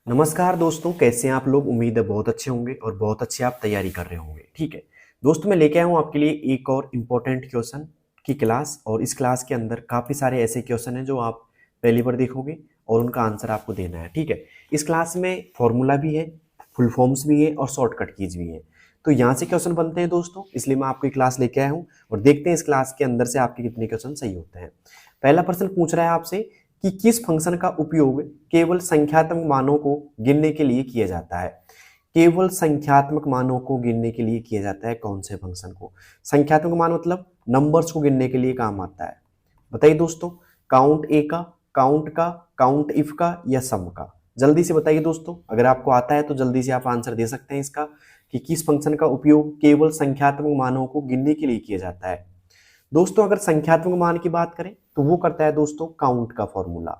नमस्कार दोस्तों, कैसे हैं आप लोग। उम्मीद है बहुत अच्छे होंगे और बहुत अच्छी आप तैयारी कर रहे होंगे। ठीक है दोस्तों, मैं लेके आया हूँ आपके लिए एक और इम्पोर्टेंट क्वेश्चन की क्लास। और इस क्लास के अंदर काफ़ी सारे ऐसे क्वेश्चन हैं जो आप पहली बार देखोगे और उनका आंसर आपको देना है। ठीक है, इस क्लास में फॉर्मूला भी है, फुल फॉर्म्स भी है और शॉर्टकट कीज भी है। तो यहाँ से क्वेश्चन बनते हैं दोस्तों, इसलिए मैं आपको क्लास लेके आया हूँ और देखते हैं इस क्लास के अंदर से आपके कितने क्वेश्चन सही होते हैं। पहला प्रश्न पूछ रहा है आपसे कि किस फंक्शन का उपयोग केवल संख्यात्मक मानों को गिनने के लिए किया जाता है। केवल संख्यात्मक मानों को गिनने के लिए किया जाता है। कौन से फंक्शन को? संख्यात्मक मान मतलब नंबर्स को गिनने के लिए काम आता है। बताइए दोस्तों, काउंट ए का, काउंट का, काउंट इफ का या सम का? जल्दी से बताइए दोस्तों, अगर आपको आता है तो जल्दी से आप आंसर दे सकते हैं इसका कि किस फंक्शन का उपयोग केवल संख्यात्मक मानों को गिनने के लिए किया जाता है। दोस्तों अगर संख्यात्मक मान की बात करें तो वो करता है दोस्तों काउंट का फॉर्मूला।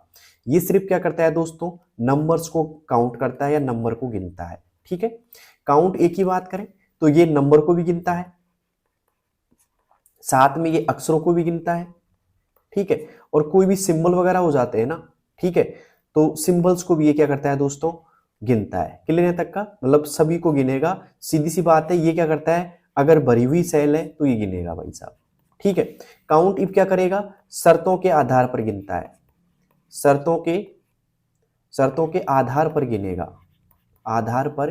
ये सिर्फ क्या करता है दोस्तों, नंबर्स को काउंट करता है या नंबर को गिनता है। ठीक है, काउंट ए की बात करें तो ये नंबर को भी गिनता है, साथ में ये अक्षरों को भी गिनता है। ठीक है, और कोई भी सिंबल वगैरह हो जाते हैं ना, ठीक है, तो सिंबल्स को भी ये क्या करता है दोस्तों, गिनता है। क्लियर है तक का? मतलब सभी को गिनेगा। सीधी सी बात है, ये क्या करता है, अगर भरी हुई सेल है तो ये गिनेगा भाई साहब। ठीक है, काउंट इफ क्या करेगा, शर्तों के आधार पर गिनता है। शर्तों के आधार पर गिनेगा, आधार पर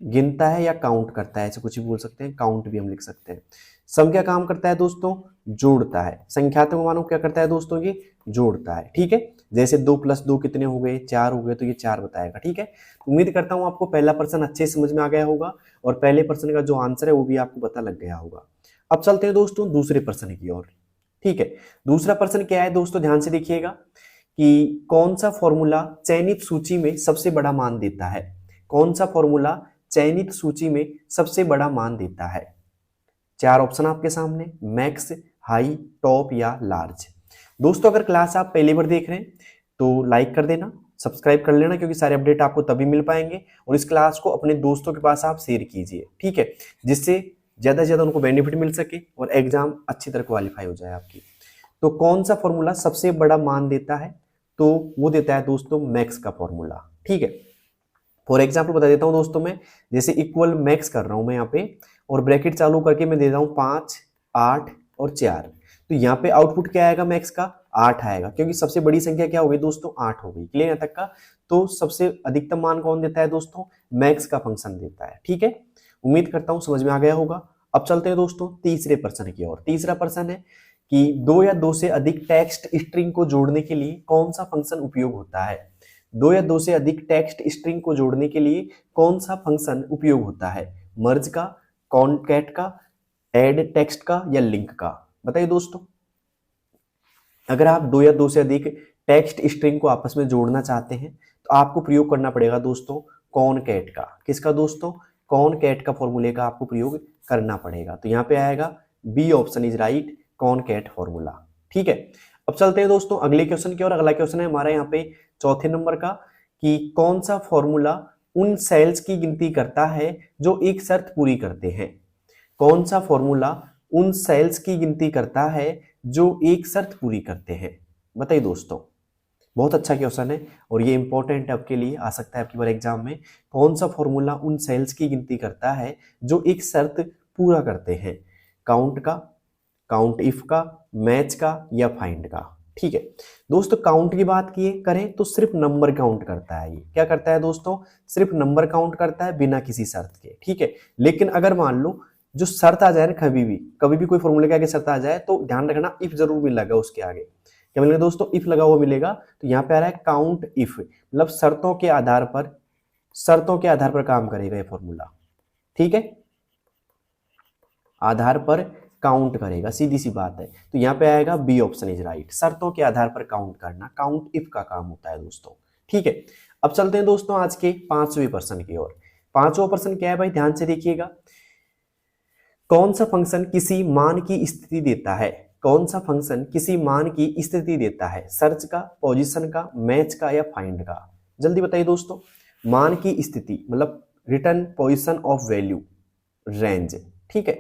गिनता है या काउंट करता है, ऐसे कुछ भी बोल सकते हैं, काउंट भी हम लिख सकते हैं। सम क्या काम करता है दोस्तों, जोड़ता है। संख्यात्मक मानों को क्या करता है दोस्तों, ये जोड़ता है। ठीक है, जैसे 2 + 2 कितने हो गए, 4 हो गए, तो ये 4 बताएगा। ठीक है, उम्मीद करता हूं आपको पहला प्रश्न अच्छे समझ में आ गया होगा और पहले प्रश्न का जो आंसर है वो भी आपको पता लग गया होगा। अब चलते हैं दोस्तों दूसरे प्रश्न की ओर। ठीक है, दूसरा प्रश्न क्या है दोस्तों, ध्यान से देखिएगा कि कौन सा फॉर्मूला चयनित सूची में सबसे बड़ा मान देता है। कौन सा फॉर्मूला चयनित सूची में सबसे बड़ा मान देता है? 4 ऑप्शन आपके सामने, मैक्स, हाई, टॉप या लार्ज। दोस्तों अगर क्लास आप पहली बार देख रहे हैं तो लाइक कर देना, सब्सक्राइब कर लेना, क्योंकि सारे अपडेट आपको तभी मिल पाएंगे। और इस क्लास को अपने दोस्तों के पास आप शेयर कीजिए, ठीक है, जिससे ज्यादा से ज्यादा उनको बेनिफिट मिल सके और एग्जाम अच्छी तरह क्वालिफाई हो जाए आपकी। तो कौन सा फॉर्मूला सबसे बड़ा मान देता है? तो वो देता है दोस्तों मैक्स का फॉर्मूला। ठीक है, फॉर एग्जाम्पल बता देता हूं दोस्तों मैं, जैसे इक्वल मैक्स कर रहा हूं मैं यहाँ पे और ब्रैकेट चालू करके मैं दे रहा हूं 5, 8 और 4। तो यहाँ पे आउटपुट क्या आएगा मैक्स का, 8 आएगा, क्योंकि सबसे बड़ी संख्या क्या हो गई दोस्तों, 8 हो गई। क्लियर यहाँ तक का? तो सबसे अधिकतम मान कौन देता है दोस्तों, मैक्स का फंक्शन देता है। ठीक है, उम्मीद करता हूं समझ में आ गया होगा। अब चलते हैं दोस्तों तीसरे प्रश्न की ओर। तीसरा प्रश्न है कि 2 या 2 से अधिक टेक्स्ट स्ट्रिंग को जोड़ने के लिए कौन सा फंक्शन उपयोग होता है? 2 या 2 से अधिक टेक्स्ट स्ट्रिंग को जोड़ने के लिए कौन सा फंक्शन उपयोग होता है? मर्ज का, कॉनकैट का, ऐड टेक्स्ट का या लिंक का? बताइए दोस्तों, अगर आप 2 या 2 से अधिक टेक्स्ट स्ट्रिंग को आपस में जोड़ना चाहते हैं तो आपको प्रयोग करना पड़ेगा दोस्तों कॉनकैट का। किसका दोस्तों? कॉनकैट का फॉर्मूले का आपको प्रयोग करना पड़ेगा। तो यहाँ पे आएगा B option is right, concat formula. ठीक है, अब चलते हैं दोस्तों अगले क्वेश्चन की ओर। अगला क्वेश्चन है हमारा यहाँ पे चौथे नंबर का कि कौन सा फॉर्मूला उन सेल्स की गिनती करता है जो एक शर्त पूरी करते हैं? कौन सा फॉर्मूला उन सेल्स की गिनती करता है जो एक शर्त पूरी करते हैं? बताइए दोस्तों, बहुत अच्छा क्वेश्चन है और ये इंपॉर्टेंट आपके लिए आ सकता है आपकी बार एग्जाम में। कौन सा फॉर्मूला उन सेल्स की गिनती करता है जो एक शर्त पूरा करते हैं? काउंट का, काउंट इफ का, मैच का या फाइंड का? ठीक है दोस्तों, काउंट की बात किए करें तो सिर्फ नंबर काउंट करता है। ये क्या करता है दोस्तों, सिर्फ नंबर काउंट करता है बिना किसी शर्त के। ठीक है, लेकिन अगर मान लो जो शर्त आ जाए ना, कभी भी कोई फॉर्मूले के आगे शर्त आ जाए तो ध्यान रखना इफ जरूर मिलेगा उसके आगे। क्या मिलेगा दोस्तों, इफ लगा हुआ मिलेगा। तो यहाँ पे आ रहा है काउंट इफ, मतलब शर्तों के आधार पर, शर्तों के आधार पर काम करेगा ये फॉर्मूला। ठीक है, आधार पर काउंट करेगा, सीधी सी बात है। तो यहाँ पे आएगा बी ऑप्शन इज राइट, शर्तों के आधार पर काउंट करना काउंट इफ का काम होता है दोस्तों। ठीक है, अब चलते हैं दोस्तों आज के पांचवें प्रश्न की ओर। पांचवा प्रश्न क्या है भाई, ध्यान से देखिएगा। कौन सा फंक्शन किसी मान की स्थिति देता है? कौन सा फंक्शन किसी मान की स्थिति देता है? सर्च का, पोजीशन का, मैच का या फाइंड का? जल्दी बताइए दोस्तों, मान की स्थिति मतलब return position of value, range. ठीक है,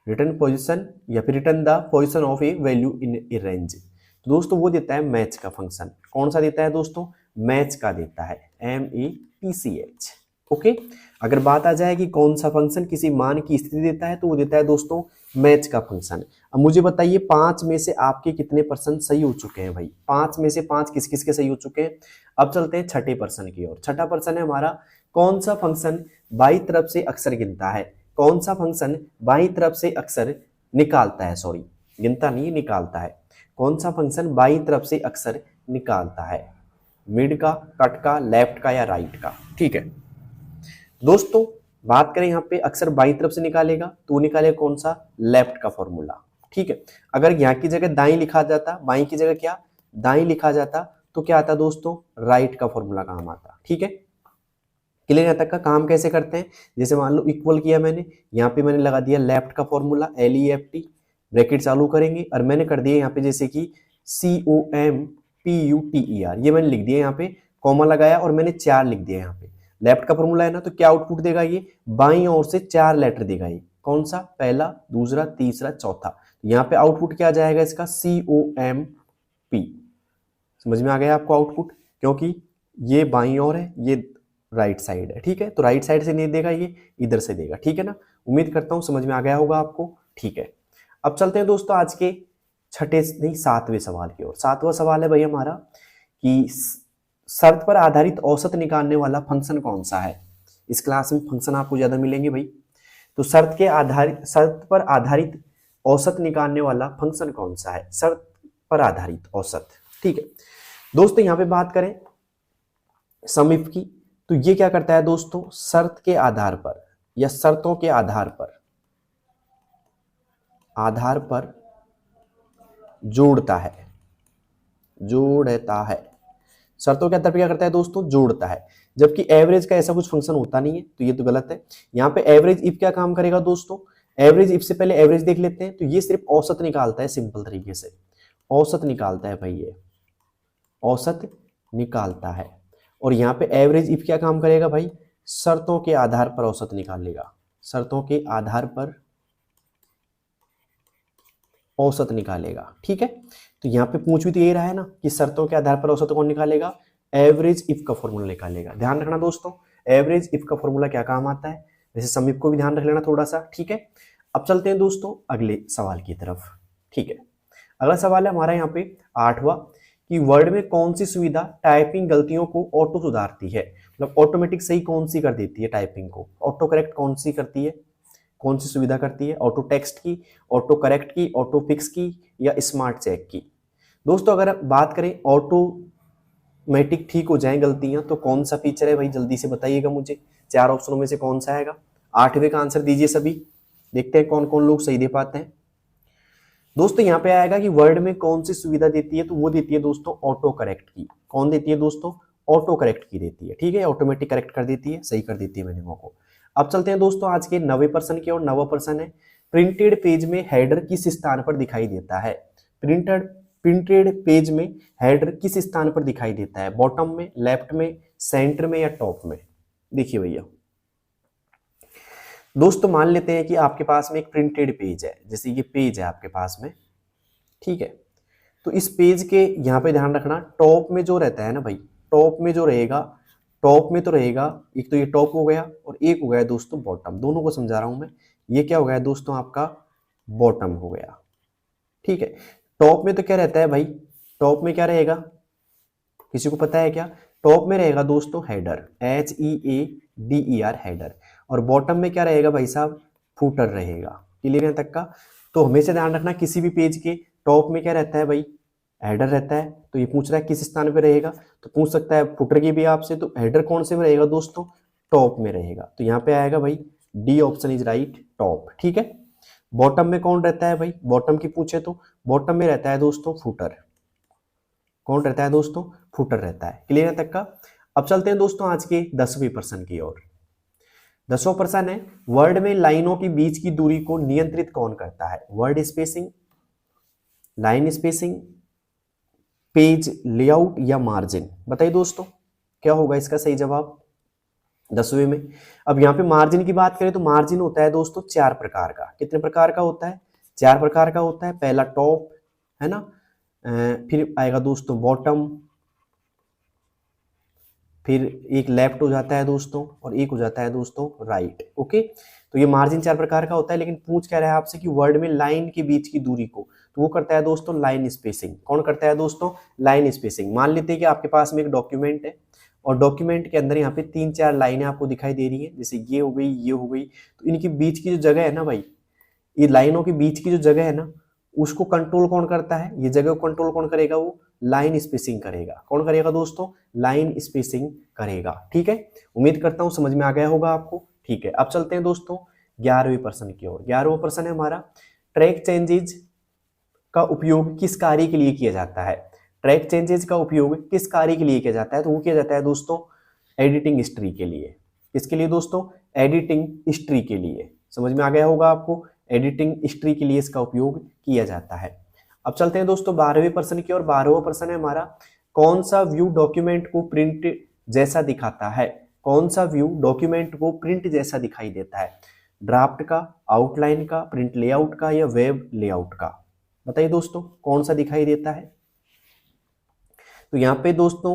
रिटर्न पोजीशन या फिर return the position of A value in A range. तो दोस्तों वो देता है मैच का फंक्शन। कौन सा देता है दोस्तों? मैच का देता है, METCH। ओके, अगर बात आ जाए कि कौन सा फंक्शन किसी मान की स्थिति देता है तो वो देता है दोस्तों मैच का फंक्शन। अब मुझे बताइए 5 में से आपके कितने परसेंट सही हो चुके हैं भाई? 5 में से 5 किस किस के सही हो चुके हैं? अब चलते हैं छठे पर्सन की ओर। छठा पर्सन है हमारा, कौन सा फंक्शन बाई तरफ से अक्षर गिनता है? कौन सा फंक्शन बाई तरफ से अक्षर निकालता है? सॉरी, गिनता नहीं, निकालता है। कौन सा फंक्शन बाई तरफ से अक्षर निकालता है? मिड का, कट का, लेफ्ट का या राइट का? ठीक है दोस्तों, बात करें यहाँ पे अक्षर बाई तरफ से निकालेगा तो निकालेगा कौन सा? लेफ्ट का फॉर्मूला। ठीक है, अगर यहाँ की जगह दाई लिखा जाता, बाई की जगह क्या दाई लिखा जाता, तो क्या आता दोस्तों? राइट का फॉर्मूला काम आता। ठीक है, क्लियर? यहाँ तक का काम कैसे करते हैं? जैसे मान लो इक्वल किया मैंने, यहाँ पे मैंने लगा दिया लेफ्ट का फॉर्मूला LEFT, ब्रैकेट चालू करेंगे और मैंने कर दिया यहाँ पे जैसे कि COMPUTER, ये मैंने लिख दिया यहाँ पे, कॉमा लगाया और मैंने 4 लिख दिया यहाँ पे। लेफ्ट का फॉर्मूला है ना, तो क्या आउटपुट देगा ये? बाईं ओर से 4 लेटर देगा ये। कौन सा? पहला, दूसरा, तीसरा, चौथा। यहाँ पे आउटपुट क्या जाएगा इसका? COMP। समझ में आ गया आपको आउटपुट? क्योंकि ये बाईं ओर है, ये राइट साइड है। ठीक है, तो राइट साइड से नहीं देगा, ये इधर से देगा। ठीक है ना, उम्मीद करता हूं समझ में आ गया होगा आपको। ठीक है, अब चलते हैं दोस्तों आज के छठे नहीं 7वें सवाल की ओर। 7वां सवाल है भाई हमारा कि शर्त पर आधारित औसत निकालने वाला फंक्शन कौन सा है? इस क्लास में फंक्शन आपको ज्यादा मिलेंगे भाई। तो शर्त पर आधारित औसत निकालने वाला फंक्शन कौन सा है? शर्त पर आधारित औसत। ठीक है दोस्तों, यहां पे बात करें सम इफ की, तो ये क्या करता है दोस्तों? शर्त के आधार पर या शर्तों के आधार पर जोड़ता है, शर्तों के आधार पर क्या करता है दोस्तों? जोड़ता है। जबकि एवरेज का ऐसा कुछ फंक्शन होता नहीं है, तो ये तो गलत है। यहाँ पे एवरेज इफ क्या काम करेगा दोस्तों? एवरेज इफ से पहले एवरेज देख लेते हैं, तो ये सिर्फ औसत निकालता है, सिंपल तरीके से औसत निकालता है भाई, ये औसत निकालता है। और यहाँ पे एवरेज इफ क्या काम करेगा भाई? शर्तों के आधार पर औसत निकालेगा, शर्तों के आधार पर औसत निकालेगा। ठीक है, तो यहाँ पे पूछ भी तो यही रहा है ना कि शर्तों के आधार पर औसत कौन निकालेगा? एवरेज इफ का फॉर्मूला निकालेगा। ध्यान रखना दोस्तों, एवरेज इफ का फॉर्मूला क्या काम आता है, वैसे सम इफ को भी ध्यान रख लेना थोड़ा सा। ठीक है, अब चलते हैं दोस्तों अगले सवाल की तरफ। ठीक है, अगला सवाल है हमारा यहाँ पे 8वां कि वर्ड में कौन सी सुविधा टाइपिंग गलतियों को ऑटो सुधारती है? मतलब ऑटोमेटिक सही कौन सी कर देती है टाइपिंग को? ऑटो करेक्ट कौन सी करती है? कौन सी सुविधा करती है? ऑटो टेक्स्ट की, ऑटो करेक्ट की, ऑटो फिक्स की या स्मार्ट चेक की? दोस्तों अगर बात करें ऑटोमेटिक ठीक हो जाए गलतियां, तो कौन सा फीचर है भाई? जल्दी से बताइएगा मुझे, 4 ऑप्शनों में से कौन सा आएगा? 8वें का आंसर दीजिए सभी, देखते हैं कौन कौन लोग सही दे पाते हैं। दोस्तों यहाँ पे आएगा कि वर्ड में कौन सी सुविधा देती है, तो वो देती है दोस्तों ऑटो करेक्ट की। कौन देती है दोस्तों? ऑटो करेक्ट की देती है। ठीक है, ऑटोमेटिक करेक्ट कर देती है, सही कर देती है मैंने को। अब चलते हैं दोस्तों आज के 9वें पर्सन की ओर। 9वां पर्सन है प्रिंटेड पेज में हेडर किस स्थान पर दिखाई देता है? प्रिंटेड पेज में हेडर किस स्थान पर दिखाई देता है? बॉटम में, लेफ्ट में, सेंटर में या टॉप में? देखिए भैया दोस्तों, मान लेते हैं कि आपके पास में एक प्रिंटेड पेज है, जैसे ये पेज है आपके पास में। ठीक है, तो इस पेज के यहाँ पे ध्यान रखना, टॉप में जो रहता है ना भाई, टॉप में जो रहेगा, टॉप में तो रहेगा, एक तो ये टॉप हो गया और एक हो गया दोस्तों बॉटम, दोनों को समझा रहा हूं मैं। ये क्या हो गया दोस्तों? आपका बॉटम हो गया। ठीक है, टॉप में तो क्या रहता है भाई? टॉप में क्या रहेगा, किसी को पता है क्या? टॉप में रहेगा दोस्तों हेडर, HEADER हेडर। और बॉटम में क्या रहेगा भाई साहब? फूटर रहेगा। क्लियर है तक का? तो हमेशा ध्यान रखना, किसी भी पेज के टॉप में क्या रहता है भाई? हेडर रहता है। तो ये पूछ रहा है किस स्थान पे रहेगा, तो पूछ सकता है फुटर की भी आपसे, तो हेडर कौन से में रहेगा दोस्तों? टॉप में रहेगा। तो यहाँ पे आएगा भाई D option is right, top. ठीक है, बॉटम में कौन रहता है भाई? बॉटम की पूछे तो बॉटम में रहता है दोस्तों फुटर। कौन रहता है दोस्तों? फुटर रहता है। क्लियर है तक का? अब चलते हैं दोस्तों आज के 10वें पर्सन की ओर। 10वां पर्सन है वर्ड में लाइनों के बीच की दूरी को नियंत्रित कौन करता है? Word spacing, line spacing, page layout या मार्जिन? बताइए दोस्तों क्या होगा इसका सही जवाब 10वें में। अब यहाँ पे मार्जिन की बात करें तो मार्जिन होता है दोस्तों 4 प्रकार का। कितने प्रकार का होता है? 4 प्रकार का होता है। पहला टॉप है ना, फिर आएगा दोस्तों बॉटम, फिर एक लेफ्ट हो जाता है दोस्तों और एक हो जाता है दोस्तों राइट। ओके, तो ये मार्जिन 4 प्रकार का होता है, लेकिन पूछ क्या रहा है आपसे कि वर्ड में लाइन के बीच की दूरी को, तो वो करता है दोस्तों लाइन स्पेसिंग। कौन करता है दोस्तों? Line spacing. मान लेते हैं कि आपके पास में एक डॉक्यूमेंट है और डॉक्यूमेंट के अंदर यहाँ पे 3-4 लाइनें आपको दिखाई दे रही है, जैसे ये हो गई, ये हो गई, तो इनके बीच की जो जगह है ना भाई, ये लाइनों के बीच की जो जगह है ना, उसको कंट्रोल कौन करता है? ये जगह को कंट्रोल कौन करेगा? वो लाइन स्पेसिंग करेगा। कौन करेगा दोस्तों? लाइन स्पेसिंग करेगा। ठीक है, उम्मीद करता हूं समझ में आ गया होगा आपको। ठीक है, अब चलते हैं दोस्तों 11वें प्रश्न की ओर। 11वां प्रश्न है हमारा, ट्रैक चेंजेज का उपयोग किस कार्य के लिए किया जाता है? ट्रैक चेंजेज का उपयोग किस कार्य के लिए किया जाता है? तो वो किया जाता है दोस्तों एडिटिंग हिस्ट्री के लिए। किसके लिए दोस्तों? एडिटिंग हिस्ट्री के लिए। समझ में आ गया होगा आपको, एडिटिंग हिस्ट्री के लिए इसका उपयोग किया जाता है। अब चलते हैं दोस्तों 12वें प्रश्न की ओर। 12वां प्रश्न है हमारा, कौन सा व्यू डॉक्यूमेंट को प्रिंट जैसा दिखाता है? कौन सा व्यू डॉक्यूमेंट को प्रिंट जैसा दिखाई देता है? ड्राफ्ट का, आउटलाइन का, प्रिंट लेआउट का या वेब लेआउट का? बताइए दोस्तों कौन सा दिखाई देता है? तो यहाँ पे दोस्तों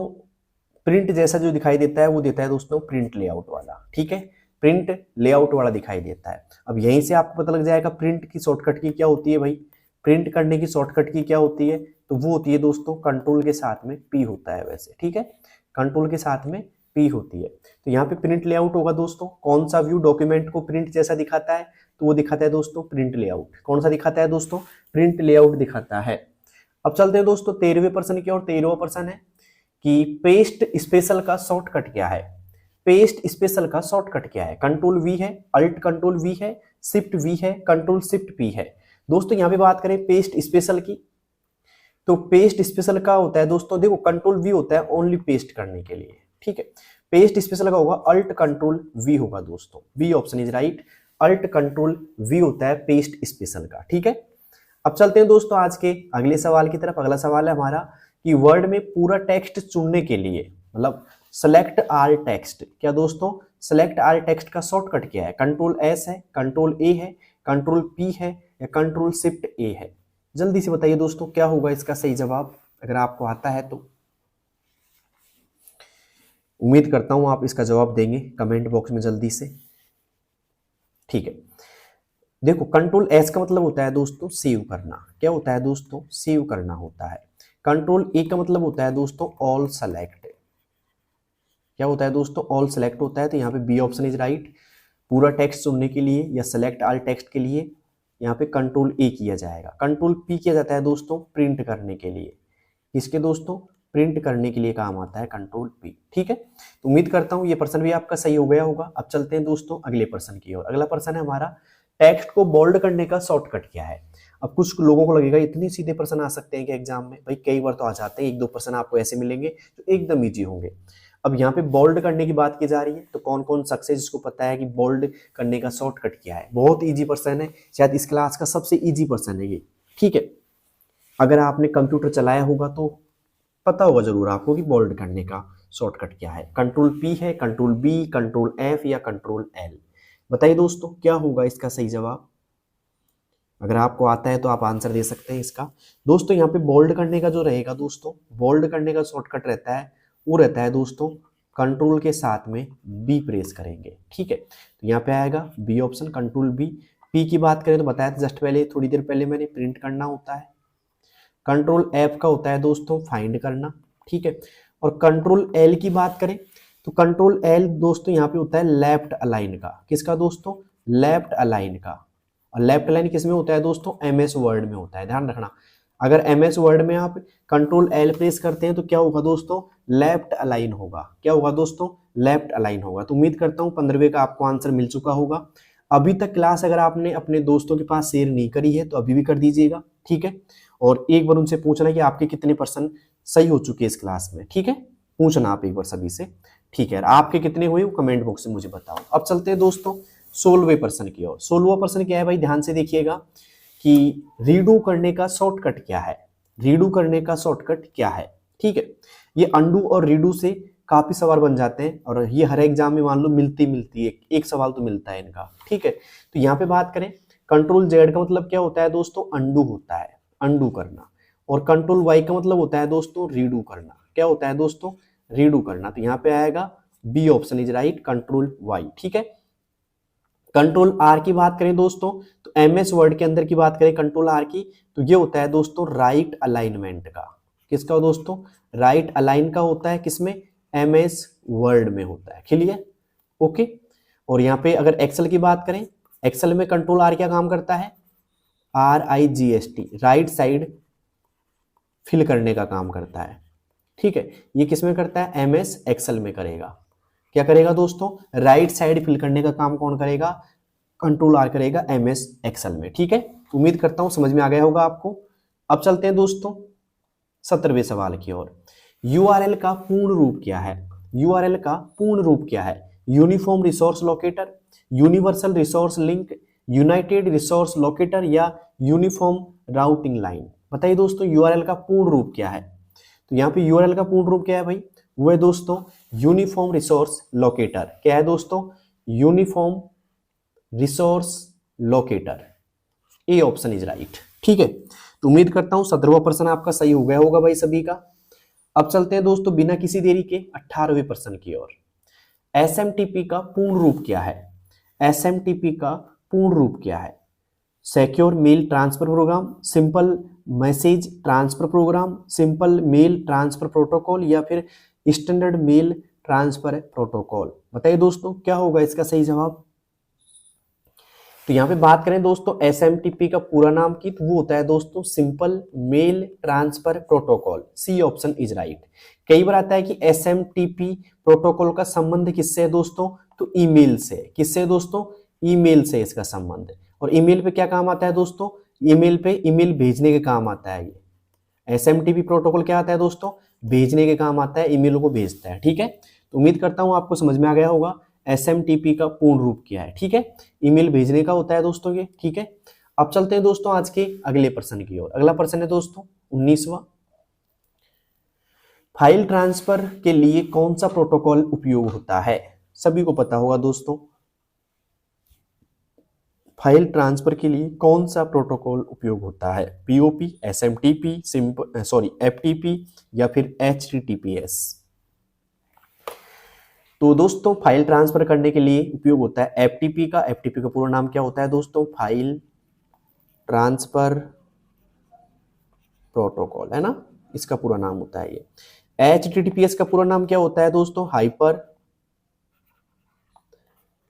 प्रिंट जैसा जो दिखाई देता है वो देता है दोस्तों प्रिंट लेआउट वाला। ठीक है, प्रिंट लेआउट वाला दिखाई देता है। अब यहीं से आपको पता लग जाएगा प्रिंट की शॉर्टकट की क्या होती है भाई। प्रिंट करने की शॉर्टकट की क्या होती है? तो वो होती है दोस्तों कंट्रोल के साथ में पी होता है वैसे। ठीक है, कंट्रोल के साथ में पी होती है। तो यहाँ पे प्रिंट लेआउट होगा दोस्तों। कौन सा व्यू डॉक्यूमेंट को प्रिंट जैसा दिखाता है? तो वो दिखाता है दोस्तों प्रिंट लेआउट। कौन सा दिखाता है दोस्तों? प्रिंट लेआउट दिखाता है। अब चलते हैं दोस्तों 13वें प्रश्न की ओर। 13वां प्रश्न है कि पेस्ट स्पेशल का शॉर्टकट क्या है? पेस्ट स्पेशल का शॉर्टकट क्या है? कंट्रोल वी है, अल्ट कंट्रोल वी है, शिफ्ट वी है, कंट्रोल शिफ्ट पी है। दोस्तों यहाँ पे बात करें पेस्ट स्पेशल की, तो पेस्ट स्पेशल का होता है दोस्तों, देखो कंट्रोल वी होता है ओनली पेस्ट करने के लिए। ठीक है, पेस्ट स्पेशल का होगा अल्ट कंट्रोल वी होगा दोस्तों। B option is right, alt control V होता है पेस्ट स्पेशल का। ठीक है, अब चलते हैं दोस्तों आज के अगले सवाल की तरफ। अगला सवाल है हमारा कि वर्ड में पूरा टेक्स्ट चुनने के लिए, मतलब सेलेक्ट ऑल टेक्स्ट, क्या दोस्तों सेलेक्ट ऑल टेक्स्ट का शॉर्टकट क्या है? कंट्रोल एस है, कंट्रोल ए है, कंट्रोल पी है या कंट्रोल शिफ्ट ए है? जल्दी से बताइए दोस्तों क्या होगा इसका सही जवाब, अगर आपको आता है तो। उम्मीद करता हूं आप इसका जवाब देंगे कमेंट बॉक्स में जल्दी से। ठीक है, देखो कंट्रोल एस का मतलब होता है दोस्तों सेव करना। क्या होता है दोस्तों? सेव करना होता है। कंट्रोल ए का मतलब होता है दोस्तों ऑल सेलेक्ट। क्या होता है दोस्तों? ऑल सेलेक्ट होता है। तो यहाँ पे बी ऑप्शन इज राइट, पूरा टेक्स्ट चुनने के लिए या सेलेक्ट ऑल टेक्स्ट के लिए यहाँ पे कंट्रोल ए किया जाएगा। कंट्रोल पी किया जाता है दोस्तों प्रिंट करने के लिए। किसके दोस्तों? प्रिंट करने के लिए काम आता है कंट्रोल पी। ठीक है, तो उम्मीद करता हूँ ये प्रश्न भी आपका सही हो गया होगा। अब चलते हैं दोस्तों अगले प्रश्न की ओर। अगला प्रश्न है हमारा, टेक्स्ट को बोल्ड करने का शॉर्टकट क्या है? अब कुछ लोगों को लगेगा इतने सीधे प्रश्न आ सकते हैं कि एग्जाम में, भाई कई बार तो आ जाते हैं, 1-2 प्रश्न आपको ऐसे मिलेंगे जो एकदम ईजी होंगे। अब यहाँ पे बोल्ड करने की बात की जा रही है, तो कौन कौन शख्स है जिसको पता है कि बोल्ड करने का शॉर्टकट क्या है? बहुत इजी प्रश्न है, शायद इस क्लास का सबसे इजी प्रश्न है ये। ठीक है, अगर आपने कंप्यूटर चलाया होगा तो पता होगा जरूर आपको कि बोल्ड करने का शॉर्टकट क्या है। कंट्रोल पी है, कंट्रोल बी, कंट्रोल एफ या कंट्रोल एल? बताइए दोस्तों क्या होगा इसका सही जवाब। अगर आपको आता है तो आप आंसर दे सकते हैं इसका। दोस्तों यहाँ पे बोल्ड करने का जो रहेगा दोस्तों, बोल्ड करने का शॉर्टकट रहता है, वो रहता है दोस्तों कंट्रोल के साथ में बी प्रेस करेंगे। ठीक है, तो यहाँ पे आएगा B option, control B. P की बात करें तो बताया था जस्ट पहले, थोड़ी देर पहले मैंने, प्रिंट करना होता है। कंट्रोल एफ का होता है दोस्तों फाइंड करना। ठीक है, और कंट्रोल एल की बात करें तो कंट्रोल एल दोस्तों यहाँ पे होता है लेफ्ट अलाइन का। किसका दोस्तों? लेफ्ट अलाइन का। और लेफ्ट अलाइन किस में होता है दोस्तों? एमएस वर्ड में होता है, ध्यान रखना। अगर एमएस वर्ड में आप कंट्रोल एल प्रेस करते हैं तो क्या होगा दोस्तों? लेफ्ट अलाइन होगा। क्या होगा दोस्तों? लेफ्ट अलाइन होगा। तो उम्मीद करता हूँ 15वें का आपको आंसर मिल चुका होगा। अभी तक क्लास अगर आपने अपने दोस्तों के पास शेयर नहीं करी है तो अभी भी कर दीजिएगा। ठीक है, और एक बार उनसे पूछना कि आपके कितने % सही हो चुके हैं इस क्लास में। ठीक है, पूछना आप एक बार सभी से। ठीक है, आपके कितने हुए वो कमेंट बॉक्स में मुझे बताओ। अब चलते हैं दोस्तों 16वें प्रश्न की ओर। 16वां प्रश्न क्या है भाई, ध्यान से देखिएगा कि रीडू करने का शॉर्टकट क्या है? रीडू करने का शॉर्टकट क्या है? ठीक है, ये अंडू और रीडू से काफी सवाल बन जाते हैं और ये हर एग्जाम में मान लो मिलती है, एक सवाल तो मिलता है इनका। ठीक है, तो यहाँ पे बात करें कंट्रोल जेड का मतलब क्या होता है दोस्तों? अंडू होता है, अंडू करना। और कंट्रोल वाई का मतलब होता है दोस्तों रीडू करना। क्या होता है दोस्तों? रीडू करना, तो यहाँ पे आएगा B option is right, control Y. ठीक है, कंट्रोल आर की बात करें दोस्तों, तो एमएस वर्ड के अंदर की बात करें कंट्रोल आर की, तो ये होता है दोस्तों राइट अलाइनमेंट का। किसका दोस्तों? राइट अलाइन का होता है, किसमें? एमएस वर्ड में होता है। क्लियर? ओके। और यहाँ पे अगर एक्सेल की बात करें, एक्सेल में कंट्रोल आर क्या काम करता है? RIGST, राइट साइड फिल करने का काम करता है। ठीक है, ये किसमें करता है? एमएस एक्सेल में करेगा। क्या करेगा दोस्तों? राइट साइड फिल करने का काम कौन करेगा? कंट्रोल आर करेगा एमएस एक्सेल में। ठीक है, उम्मीद करता हूं समझ में आ गया होगा आपको। अब चलते हैं दोस्तों 17वें सवाल की ओर। यूआरएल का पूर्ण रूप क्या है? यूआरएल का पूर्ण रूप क्या है? Uniform resource locator, universal resource link, United resource locator या यूनिफॉर्म राउटिंग लाइन। बताइए दोस्तों यूआरएल का पूर्ण रूप क्या है? तो यहाँ पे यूआरएल का पूर्ण रूप क्या है भाई? वो है दोस्तों यूनिफॉर्म रिसोर्स लोकेटर। क्या है दोस्तों? Uniform resource locator. A option is right. ठीक है, तो उम्मीद करता हूं 17वां प्रश्न आपका सही हो गया होगा भाई सभी का। अब चलते हैं दोस्तों बिना किसी देरी के 18वें प्रश्न की ओर। एसएमटीपी का पूर्ण रूप क्या है? एसएमटीपी का पूर्ण रूप क्या है? Secure mail transfer program, simple message transfer program, simple mail transfer protocol या फिर स्टैंडर्ड मेल ट्रांसफर प्रोटोकॉल। बताइए दोस्तों क्या होगा इसका सही जवाब? तो यहाँ पे बात करें दोस्तों एसएमटीपी का पूरा नाम की, तो वो होता है दोस्तों simple mail transfer protocol. C option is right. कई बार आता है कि एसएमटीपी प्रोटोकॉल का संबंध किससे है दोस्तों? तो ईमेल से। किससे दोस्तों? ईमेल से इसका संबंध। और ईमेल पे क्या काम आता है दोस्तों? ईमेल पे ईमेल भेजने के काम आता है। ये एसएमटीपी प्रोटोकॉल क्या आता है दोस्तों? भेजने के काम आता है, ईमेल को भेजता है। ठीक है, तो उम्मीद करता हूं आपको समझ में आ गया होगा एसएमटीपी का पूर्ण रूप क्या है। ठीक है, ईमेल भेजने का होता है दोस्तों ये। ठीक है, अब चलते हैं दोस्तों आज के अगले प्रश्न की ओर। अगला प्रश्न है दोस्तों 19वां। फाइल ट्रांसफर के लिए कौन सा प्रोटोकॉल उपयोग होता है? सभी को पता होगा दोस्तों, फाइल ट्रांसफर के लिए कौन सा प्रोटोकॉल उपयोग होता है? पीओपी, एसएमटीपी, एफटीपी या फिर एचटीटीपीएस। तो दोस्तों फाइल ट्रांसफर करने के लिए उपयोग होता है एफटीपी का। एफटीपी का पूरा नाम क्या होता है दोस्तों? फाइल ट्रांसफर प्रोटोकॉल, है ना, इसका पूरा नाम होता है ये। एचटीटीपीएस का पूरा नाम क्या होता है दोस्तों? हाइपर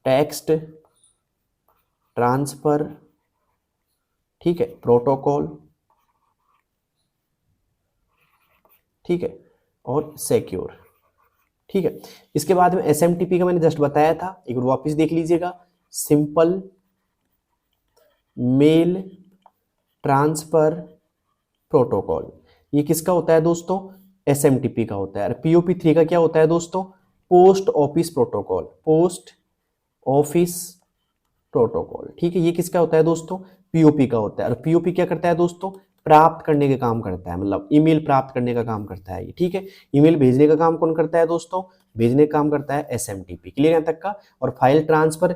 टेक्स्ट ट्रांसफर, ठीक है, प्रोटोकॉल, ठीक है, और सिक्योर। ठीक है, इसके बाद में एसएमटीपी का मैंने जस्ट बताया था, एक बार वापस देख लीजिएगा। सिंपल मेल ट्रांसफर प्रोटोकॉल, ये किसका होता है दोस्तों? एसएमटीपी का होता है। पीओपी 3 का क्या होता है दोस्तों? Post office protocol. Post office protocol, ठीक है, ये किसका होता है दोस्तों? पीओपी का होता है। और पीओपी क्या करता है दोस्तों? प्राप्त करने का काम करता है, मतलब ईमेल प्राप्त करने का काम करता है ये। ठीक है, ईमेल भेजने का काम कौन करता है दोस्तों? भेजने का काम करता है एसएमटीपी। क्लियर यहां तक का? और फाइल ट्रांसफर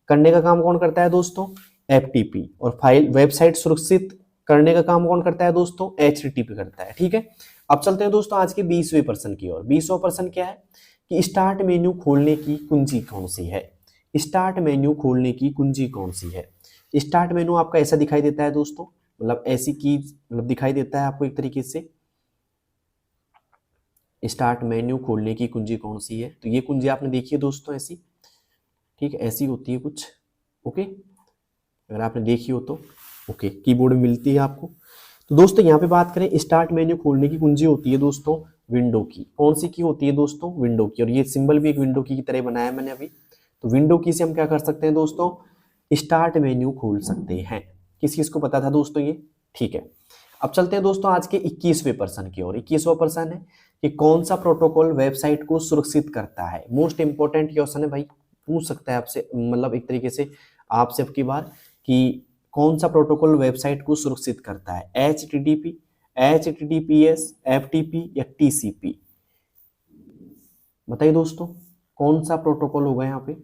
करने का काम कौन करता है दोस्तों? एफटीपी। और फाइल वेबसाइट सुरक्षित करने का काम कौन करता है दोस्तों? एचटीटीपी करता है। ठीक है, अब चलते हैं दोस्तों आज के 20वें प्रश्न की ओर। 20वां प्रश्न क्या है कि स्टार्ट मेन्यू खोलने की कुंजी कौन सी है? स्टार्ट मेन्यू खोलने की कुंजी कौन सी है? स्टार्ट मेन्यू आपका ऐसा दिखाई देता है दोस्तों, मतलब ऐसी कीज मतलब दिखाई देता है आपको एक तरीके से। स्टार्ट मेन्यू खोलने की कुंजी कौन सी है? तो ये कुंजी आपने देखी है दोस्तों ऐसी, ठीक है, ऐसी होती है कुछ। ओके, अगर आपने देखी हो तो ओके, कीबोर्ड में मिलती है आपको। तो दोस्तों यहाँ पे बात करें स्टार्ट मेन्यू खोलने की कुंजी होती है दोस्तों विंडो की। कौन सी की होती है दोस्तों? विंडो की। और ये सिंबल भी एक विंडो की तरह बनाया मैंने अभी। तो विंडो की से हम क्या कर सकते हैं दोस्तों? स्टार्ट मेन्यू खोल सकते हैं। किस किस को पता था दोस्तों ये? ठीक है, अब चलते हैं दोस्तों आज के 21वें प्रश्न की ओर। 21वां प्रश्न है कि कौन सा प्रोटोकॉल वेबसाइट को सुरक्षित करता है? मोस्ट इंपॉर्टेंट क्वेश्चन है भाई, पूछ सकता है आपसे, मतलब एक तरीके से आपसे अब की बार कि कौन सा प्रोटोकॉल वेबसाइट को सुरक्षित करता है? एचटीटीपी, एचटीटीपीएस, एफटीपी या टीसीपी? बताइए दोस्तों कौन सा प्रोटोकॉल होगा यहाँ पे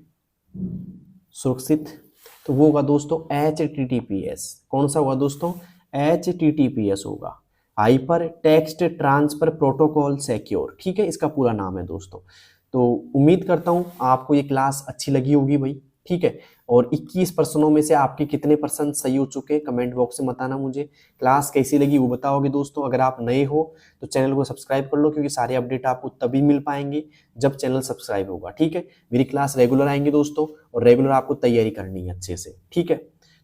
सुरक्षित? तो वो होगा दोस्तों एचटीटीपीएस। कौन सा होगा दोस्तों? एचटीटीपीएस होगा। Hyper text transfer protocol secure, ठीक है, इसका पूरा नाम है दोस्तों। तो उम्मीद करता हूँ आपको ये क्लास अच्छी लगी होगी भाई, ठीक है। और 21 प्रश्नों में से आपके कितने परसेंट सही हो चुके हैं कमेंट बॉक्स में बताना मुझे। क्लास कैसी लगी वो बताओगे दोस्तों। अगर आप नए हो तो चैनल को सब्सक्राइब कर लो, क्योंकि सारे अपडेट आपको तभी मिल पाएंगे जब चैनल सब्सक्राइब होगा, ठीक है। मेरी क्लास रेगुलर आएंगे दोस्तों, और रेगुलर आपको तैयारी करनी है अच्छे से, ठीक है।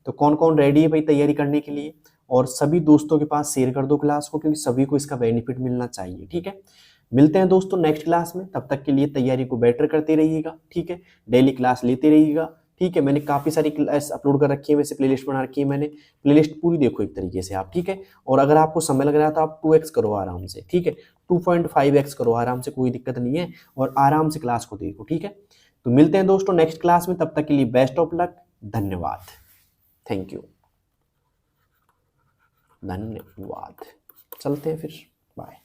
तो कौन कौन रेडी है भाई तैयारी करने के लिए, और सभी दोस्तों के पास शेयर कर दो क्लास को, क्योंकि सभी को इसका बेनिफिट मिलना चाहिए, ठीक है। मिलते हैं दोस्तों नेक्स्ट क्लास में, तब तक के लिए तैयारी को बेटर करते रहिएगा, ठीक है। डेली क्लास लेते रहिएगा, ठीक है। मैंने काफी सारी क्लास अपलोड कर रखी है, वैसे प्लेलिस्ट बना रखी है मैंने, प्लेलिस्ट पूरी देखो एक तरीके से आप, ठीक है। और अगर आपको समय लग रहा है तो आप 2x करो आराम से, ठीक है, 2.5x करो आराम से, कोई दिक्कत नहीं है, और आराम से क्लास को देखो, ठीक है। तो मिलते हैं दोस्तों नेक्स्ट क्लास में, तब तक के लिए बेस्ट ऑफ लक, धन्यवाद, थैंक यू, धन्यवाद। चलते हैं फिर, बाय।